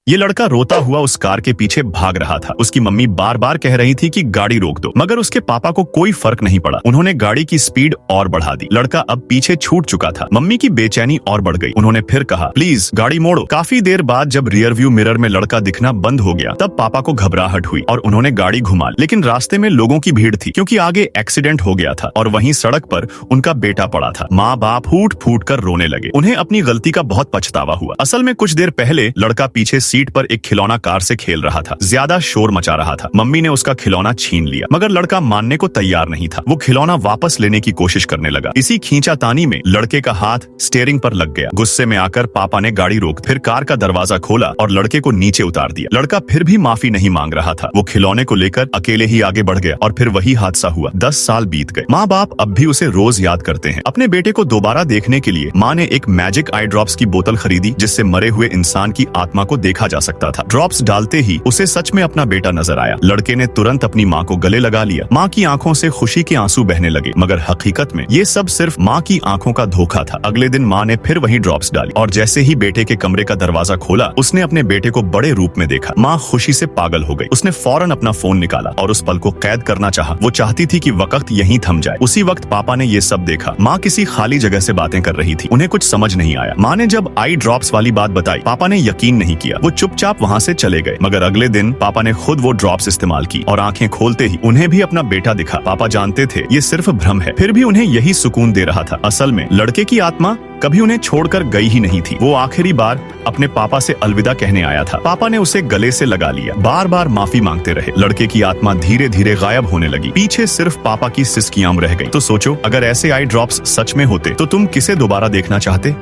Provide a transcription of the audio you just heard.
ये लड़का रोता हुआ उस कार के पीछे भाग रहा था। उसकी मम्मी बार बार कह रही थी कि गाड़ी रोक दो, मगर उसके पापा को कोई फर्क नहीं पड़ा। उन्होंने गाड़ी की स्पीड और बढ़ा दी। लड़का अब पीछे छूट चुका था। मम्मी की बेचैनी और बढ़ गई। उन्होंने फिर कहा, प्लीज गाड़ी मोड़ो। काफी देर बाद जब रियर व्यू मिरर में लड़का दिखना बंद हो गया, तब पापा को घबराहट हुई और उन्होंने गाड़ी घुमा, लेकिन रास्ते में लोगों की भीड़ थी क्योंकि आगे एक्सीडेंट हो गया था और वहीं सड़क पर उनका बेटा पड़ा था। माँ बाप फूट फूट कर रोने लगे। उन्हें अपनी गलती का बहुत पछतावा हुआ। असल में कुछ देर पहले लड़का पीछे सीट पर एक खिलौना कार से खेल रहा था। ज्यादा शोर मचा रहा था। मम्मी ने उसका खिलौना छीन लिया, मगर लड़का मानने को तैयार नहीं था। वो खिलौना वापस लेने की कोशिश करने लगा। इसी खींचातानी में लड़के का हाथ स्टीयरिंग पर लग गया। गुस्से में आकर पापा ने गाड़ी रोक, फिर कार का दरवाजा खोला और लड़के को नीचे उतार दिया। लड़का फिर भी माफी नहीं मांग रहा था। वो खिलौने को लेकर अकेले ही आगे बढ़ गया और फिर वही हादसा हुआ। 10 साल बीत गए। माँ बाप अब भी उसे रोज याद करते हैं। अपने बेटे को दोबारा देखने के लिए माँ ने एक मैजिक आई ड्रॉप्स की बोतल खरीदी, जिससे मरे हुए इंसान की आत्मा को देखा जा सकता था। ड्रॉप्स डालते ही उसे सच में अपना बेटा नजर आया। लड़के ने तुरंत अपनी माँ को गले लगा लिया। माँ की आंखों से खुशी के आंसू बहने लगे, मगर हकीकत में ये सब सिर्फ माँ की आंखों का धोखा था। अगले दिन माँ ने फिर वही ड्रॉप्स डाली और जैसे ही बेटे के कमरे का दरवाजा खोला, उसने अपने बेटे को बड़े रूप में देखा। माँ खुशी से पागल हो गई। उसने फौरन अपना फोन निकाला और उस पल को कैद करना चाहा। वो चाहती थी कि वक्त यहीं थम जाए। उसी वक्त पापा ने ये सब देखा। माँ किसी खाली जगह से बातें कर रही थी। उन्हें कुछ समझ नहीं आया। माँ ने जब आई ड्रॉप्स वाली बात बताई, पापा ने यकीन नहीं किया। वो चुपचाप वहाँ से चले गए। मगर अगले दिन पापा ने खुद वो ड्रॉप्स इस्तेमाल की और आंखें खोलते ही उन्हें भी अपना बेटा दिखा। पापा जानते थे ये सिर्फ भ्रम है, फिर भी उन्हें यही सुकून दे रहा था। असल में लड़के की आत्मा कभी उन्हें छोड़कर गई ही नहीं थी। वो आखिरी बार अपने पापा से अलविदा कहने आया था। पापा ने उसे गले से लगा लिया। बार बार माफी मांगते रहे। लड़के की आत्मा धीरे धीरे गायब होने लगी। पीछे सिर्फ पापा की सिसकियां रह गई। तो सोचो, अगर ऐसे आई ड्रॉप्स सच में होते तो तुम किसे दोबारा देखना चाहते?